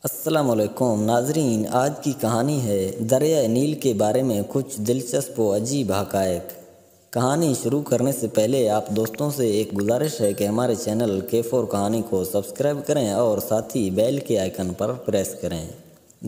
السلام علیکم ناظرین، آج کی کہانی ہے دریائے نیل کے بارے میں کچھ دلچسپ و عجیب حقائق۔ کہانی شروع کرنے سے پہلے آپ دوستوں سے ایک گزارش ہے کہ ہمارے چینل K4 کہانی کو سبسکرائب کریں اور ساتھ ہی بیل کے آئیکن پر پریس کریں۔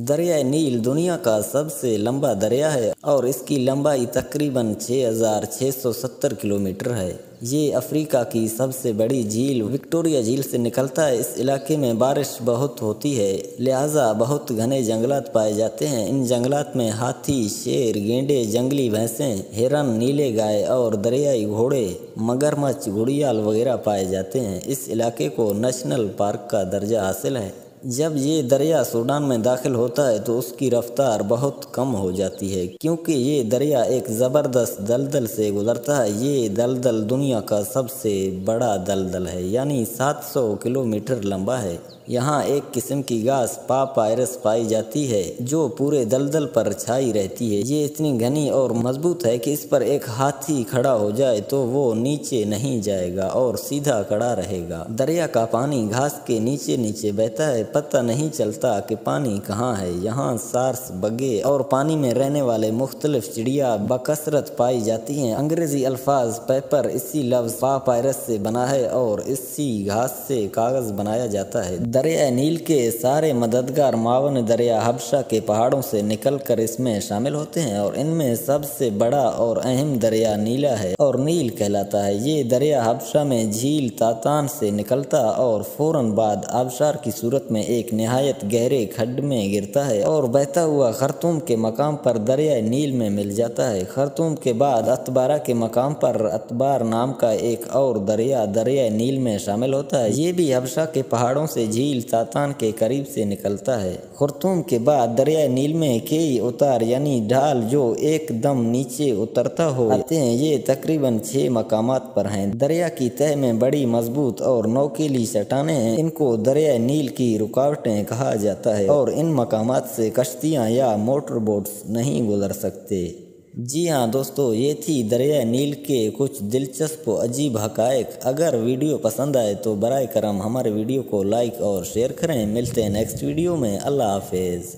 دریائے نیل دنیا کا سب سے لمبا دریا ہے اور اس کی لمبائی تقریباً 6670 کلومیٹر ہے۔ یہ افریقہ کی سب سے بڑی جھیل وکٹوریہ جھیل سے نکلتا ہے۔ اس علاقے میں بارش بہت ہوتی ہے، لہٰذا بہت گھنے جنگلات پائے جاتے ہیں۔ ان جنگلات میں ہاتھی، شیر، گینڈے، جنگلی بھینسیں، ہرن، نیلے گائے اور دریائی گھوڑے، مگرمچھ، گھڑیال وغیرہ پائے جاتے ہیں۔ اس علاقے کو نیشنل پارک کا درجہ حاصل ہے۔ جب یہ دریا سوڈان میں داخل ہوتا ہے تو اس کی رفتار بہت کم ہو جاتی ہے، کیونکہ یہ دریا ایک زبردست دلدل سے گزرتا ہے۔ یہ دلدل دنیا کا سب سے بڑا دلدل ہے، یعنی 700 کلومیٹر لمبا ہے۔ یہاں ایک قسم کی گھاس پاپائرس پائی جاتی ہے جو پورے دلدل پر چھائی رہتی ہے۔ یہ اتنی گھنی اور مضبوط ہے کہ اس پر ایک ہاتھی کھڑا ہو جائے تو وہ نیچے نہیں جائے گا اور سیدھا کھڑا رہے گا۔ دریا کا پانی گھاس کے نیچے نیچے بہتا ہے، پتہ نہیں چلتا کہ پانی کہاں ہے۔ یہاں سارس، بگے اور پانی میں رہنے والے مختلف چڑیا بکثرت پائی جاتی ہیں۔ انگریزی الفاظ پیپر اسی لفظ پاپائرس سے بنا ہے اور اسی گھاس سے کاغذ بنایا جاتا ہے۔ دریائے نیل کے سارے مددگار معاون دریا حبشہ کے پہاڑوں سے نکل کر اس میں شامل ہوتے ہیں اور ان میں سب سے بڑا اور اہم دریا نیلا ہے اور نیل کہلاتا ہے۔ یہ دریا حبشہ میں جھیل تاتان سے نکلتا اور فوراً بعد آبشار کی صورت میں ایک نہایت گہرے کھڈ میں گرتا ہے اور بہتا ہوا خرطوم کے مقام پر دریائے نیل میں مل جاتا ہے۔ خرطوم کے بعد اتبارہ کے مقام پر اتبار نام کا ایک اور دریا دریائے نیل میں شامل ہوتا ہے۔ یہ بھی حبشہ کے پہاڑوں سے جھیل تاتان کے قریب سے نکلتا ہے۔ خرطوم کے بعد دریائے نیل میں کئی اتار یعنی ڈھال جو ایک دم نیچے اترتا ہو آتے ہیں۔ یہ تقریباً 6 مقامات پر ہیں۔ دریا کی تہہ میں بڑی مضبوط اور نوکیلی چٹانیں ہیں، ان کو دریائے نیل کی رکاوٹیں کہا جاتا ہے اور ان مقامات سے کشتیاں یا موٹر بوٹس نہیں گزر سکتے۔ جی ہاں دوستو، یہ تھی دریائے نیل کے کچھ دلچسپ و عجیب حقائق۔ اگر ویڈیو پسند آئے تو برائے کرم ہمارے ویڈیو کو لائک اور شیئر کریں۔ ملتے ہیں نیکسٹ ویڈیو میں۔ اللہ حافظ۔